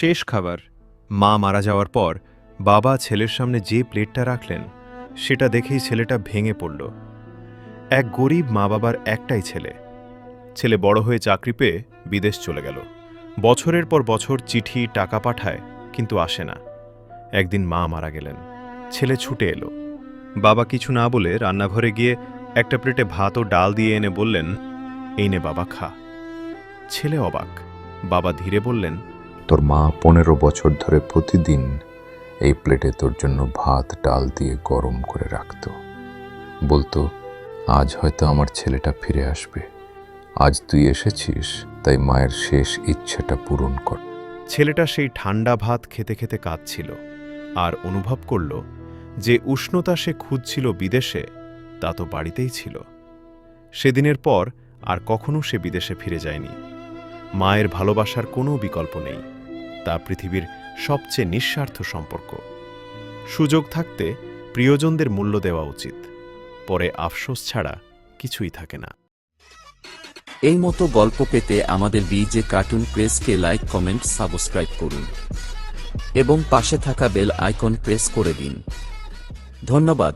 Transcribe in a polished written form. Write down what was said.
শেষ খাবার। মা মারা যাওয়ার পর বাবা ছেলের সামনে যে প্লেটটা রাখলেন সেটা দেখেই ছেলেটা ভেঙে পড়ল। এক গরিব মা বাবার একটাই ছেলে। ছেলে বড় হয়ে চাকরি পেয়ে বিদেশ চলে গেল। বছরের পর বছর চিঠি টাকা পাঠায়, কিন্তু আসে না। একদিন মা মারা গেলেন। ছেলে ছুটে এলো। বাবা কিছু না বলে রান্নাঘরে গিয়ে একটা প্লেটে ভাত ও ডাল দিয়ে এনে বললেন, এই নে বাবা, খা। ছেলে অবাক। বাবা ধীরে বললেন, তোর মা 15 বছর ধরে প্রতিদিন এই প্লেটে তোর জন্য ভাত ডাল দিয়ে গরম করে রাখত। বলতো, আজ হয়তো আমার ছেলেটা ফিরে আসবে। আজ তুই এসেছিস, তাই মায়ের শেষ ইচ্ছেটা পূরণ কর। ছেলেটা সেই ঠান্ডা ভাত খেতে খেতে কাঁদছিল আর অনুভব করল যে উষ্ণতা সে খুঁজছিল বিদেশে, তা তো বাড়িতেই ছিল। সেদিনের পর আর কখনো সে বিদেশে ফিরে যায়নি। মায়ের ভালোবাসার কোনো বিকল্প নেই। তা পৃথিবীর সবচেয়ে নিঃস্বার্থ সম্পর্ক। সুযোগ থাকতে প্রিয়জনদের মূল্য দেওয়া উচিত। পরে আফসোস ছাড়া কিছুই থাকে না। এই মতো গল্প পেতে আমাদের বিজে কার্টুন প্রেসকে লাইক, কমেন্ট, সাবস্ক্রাইব করুন এবং পাশে থাকা বেল আইকন প্রেস করে দিন। ধন্যবাদ।